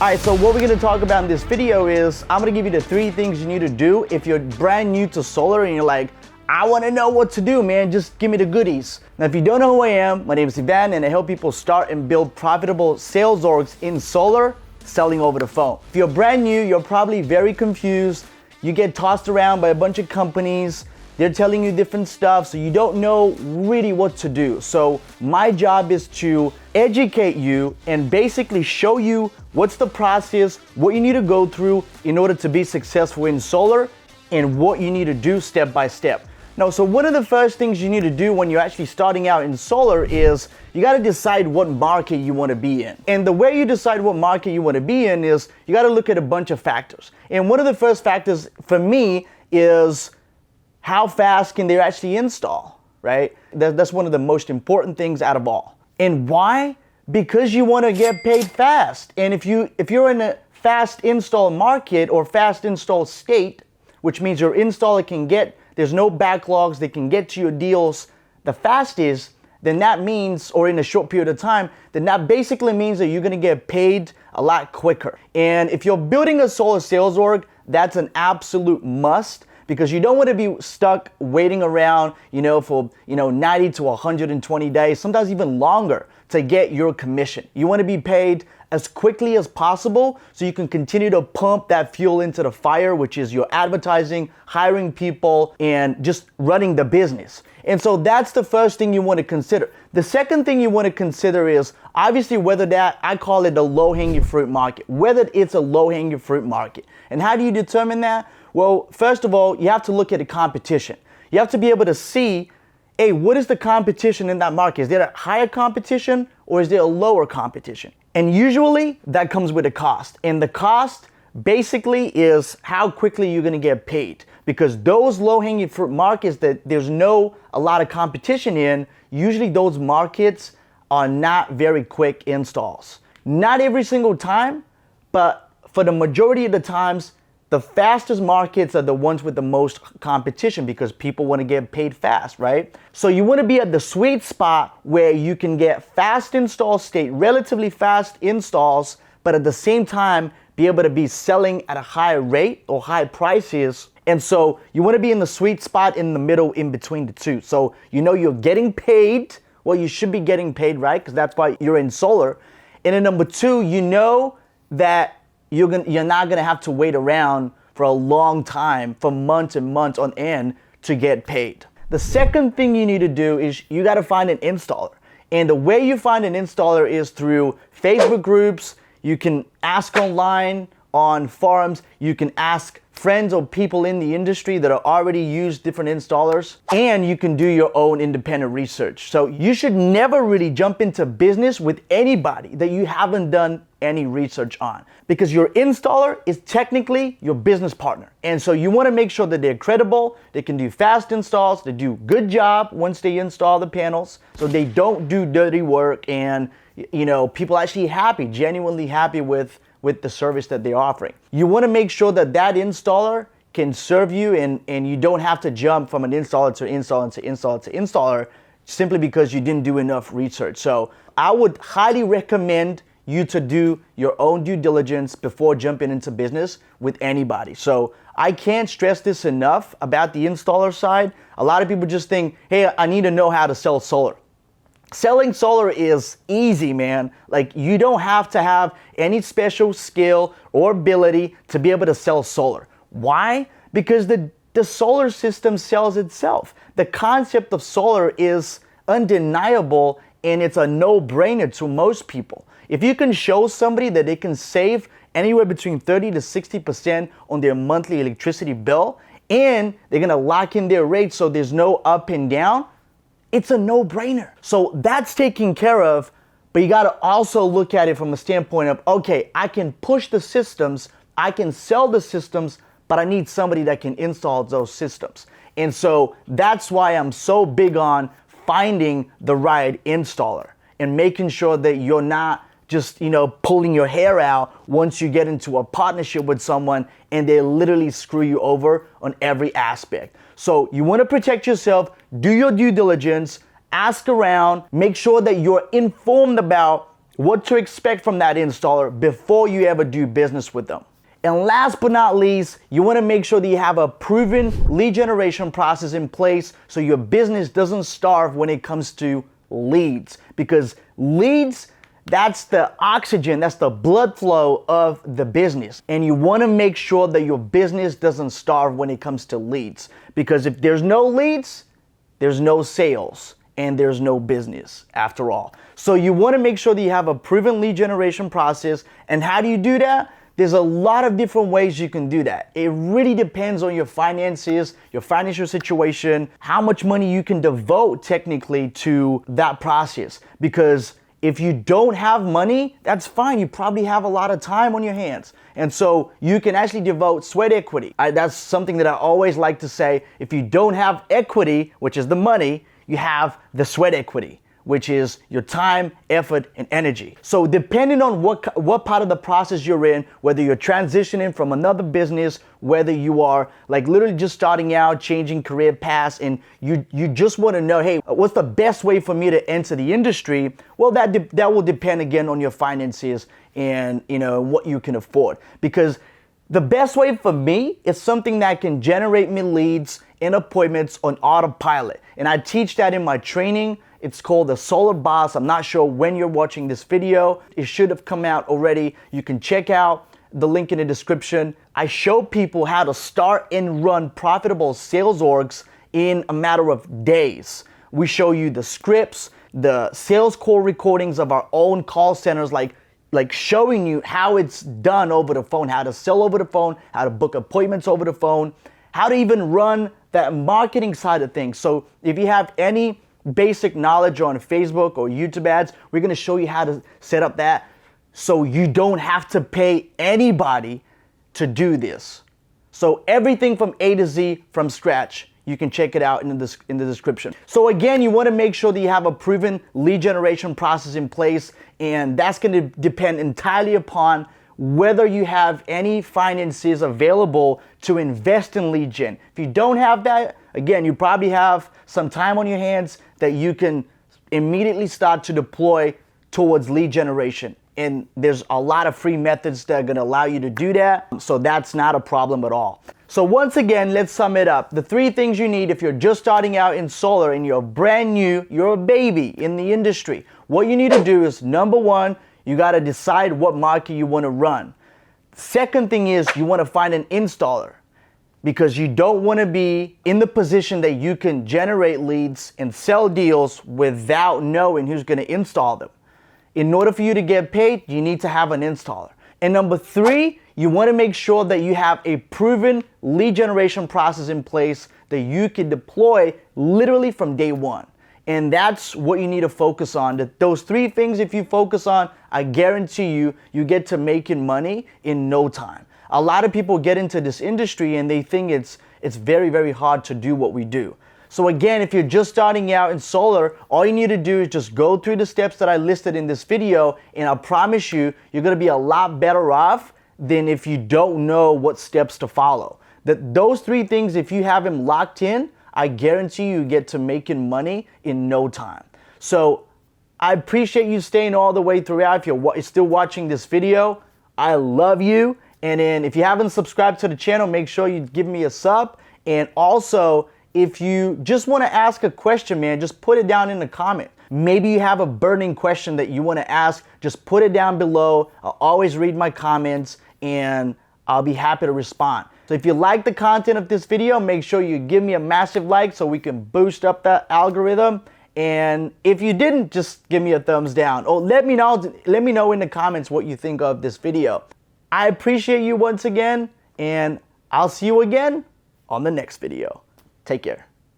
Alright, so what we're going to talk about in this video is I'm going to give you the 3 things you need to do if you're brand new to solar and you're like, I want to know what to do, man, just give me the goodies. Now, if you don't know who I am, my name is Ivan and I help people start and build profitable sales orgs in solar, selling over the phone. If you're brand new, you're probably very confused. You get tossed around by a bunch of companies. They're telling you different stuff, so you don't know really what to do. So my job is to educate you and basically show you what's the process, what you need to go through in order to be successful in solar, and what you need to do step by step. Now, so one of the first things you need to do when you're actually starting out in solar is you got to decide what market you want to be in. And the way you decide what market you want to be in is you got to look at a bunch of factors. And one of the first factors for me is how fast can they actually install, right? That's one of the most important things out of all. And why? Because you want to get paid fast. And if you're in a fast install market or fast install state, which means your installer there's no backlogs, they can get to your deals the fastest, then that means, or in a short period of time, then that basically means that you're going to get paid a lot quicker. And if you're building a solar sales org, that's an absolute must, because you don't want to be stuck waiting around, for 90 to 120 days, sometimes even longer, to get your commission. You want to be paid as quickly as possible so you can continue to pump that fuel into the fire, which is your advertising, hiring people, and just running the business. And so that's the first thing you want to consider. The second thing you want to consider is obviously I call it the low-hanging fruit market, whether it's a low-hanging fruit market. And how do you determine that? Well, first of all, you have to look at the competition. You have to be able to see, hey, what is the competition in that market? Is there a higher competition or is there a lower competition? And usually that comes with a cost. And the cost basically is how quickly you're going to get paid. Because those low-hanging fruit markets that there's a lot of competition in, usually those markets are not very quick installs. Not every single time, but for the majority of the times, the fastest markets are the ones with the most competition because people want to get paid fast, right? So you want to be at the sweet spot where you can get fast install state, relatively fast installs, but at the same time be able to be selling at a higher rate or high prices. And so you want to be in the sweet spot in the middle in between the two. So you're getting paid, well, you should be getting paid, right? Because that's why you're in solar. And then number 2, that you're not going to have to wait around for a long time, for months and months on end to get paid. The second thing you need to do is you got to find an installer. And the way you find an installer is through Facebook groups. You can ask online on forums. You can ask friends or people in the industry that are already used different installers, and you can do your own independent research. So you should never really jump into business with anybody that you haven't done any research on, because your installer is technically your business partner. And so you want to make sure that they're credible, they can do fast installs, they do good job once they install the panels, so they don't do dirty work, and people are actually genuinely happy with the service that they're offering. You want to make sure that installer can serve you and you don't have to jump from an installer to installer to installer to installer simply because you didn't do enough research. So I would highly recommend you to do your own due diligence before jumping into business with anybody. So I can't stress this enough about the installer side. A lot of people just think, hey, I need to know how to sell solar. Selling solar is easy, man. Like, you don't have to have any special skill or ability to be able to sell solar. Why? Because the solar system sells itself. The concept of solar is undeniable and it's a no-brainer to most people. If you can show somebody that they can save anywhere between 30 to 60% on their monthly electricity bill and they're gonna lock in their rate so there's no up and down, it's a no-brainer. So that's taken care of, but you gotta also look at it from a standpoint of, okay, I can push the systems, I can sell the systems, but I need somebody that can install those systems. And so that's why I'm so big on finding the right installer and making sure that you're not just, pulling your hair out once you get into a partnership with someone and they literally screw you over on every aspect. So you want to protect yourself, do your due diligence, ask around, make sure that you're informed about what to expect from that installer before you ever do business with them. And last but not least, you want to make sure that you have a proven lead generation process in place so your business doesn't starve when it comes to leads. Because leads, that's the oxygen, that's the blood flow of the business. And you want to make sure that your business doesn't starve when it comes to leads. Because if there's no leads, there's no sales and there's no business after all. So you want to make sure that you have a proven lead generation process. And how do you do that? There's a lot of different ways you can do that. It really depends on your finances, your financial situation, how much money you can devote technically to that process. Because if you don't have money, that's fine. You probably have a lot of time on your hands. And so you can actually devote sweat equity. That's something that I always like to say. If you don't have equity, which is the money, you have the sweat equity, which is your time, effort, and energy. So depending on what part of the process you're in, whether you're transitioning from another business, whether you are like literally just starting out, changing career paths, and you just want to know, hey, what's the best way for me to enter the industry? Well, that will depend again on your finances and what you can afford. Because the best way for me is something that can generate me leads and appointments on autopilot. And I teach that in my training. It's called the Solar Boss. I'm not sure when you're watching this video. It should have come out already. You can check out the link in the description. I show people how to start and run profitable sales orgs in a matter of days. We show you the scripts, the sales call recordings of our own call centers, like showing you how it's done over the phone, how to sell over the phone, how to book appointments over the phone, how to even run that marketing side of things. So if you have any basic knowledge on Facebook or YouTube ads, we're going to show you how to set up that so you don't have to pay anybody to do this. So everything from A to Z from scratch. You can check it out in the description. So again, you want to make sure that you have a proven lead generation process in place, and that's going to depend entirely upon whether you have any finances available to invest in lead gen. If you don't have that, again, you probably have some time on your hands that you can immediately start to deploy towards lead generation. And there's a lot of free methods that are going to allow you to do that. So that's not a problem at all. So once again, let's sum it up. The 3 things you need if you're just starting out in solar and you're brand new, you're a baby in the industry. What you need to do is, number 1, you got to decide what market you want to run. Second thing is you want to find an installer, because you don't want to be in the position that you can generate leads and sell deals without knowing who's going to install them. In order for you to get paid, you need to have an installer. And number 3, you want to make sure that you have a proven lead generation process in place that you can deploy literally from day one. And that's what you need to focus on. Those 3 things, if you focus on, I guarantee you, you get to making money in no time. A lot of people get into this industry and they think it's very, very hard to do what we do. So again, if you're just starting out in solar, all you need to do is just go through the steps that I listed in this video, and I promise you, you're gonna be a lot better off than if you don't know what steps to follow. Those 3 things, if you have them locked in, I guarantee you get to making money in no time. So I appreciate you staying all the way throughout. If you're still watching this video, I love you. And then if you haven't subscribed to the channel, make sure you give me a sub. And also, if you just want to ask a question, man, just put it down in the comment. Maybe you have a burning question that you want to ask, just put it down below. I'll always read my comments and I'll be happy to respond. So if you like the content of this video, make sure you give me a massive like so we can boost up that algorithm. And if you didn't, just give me a thumbs down. Or let me know in the comments what you think of this video. I appreciate you once again, and I'll see you again on the next video. Take care.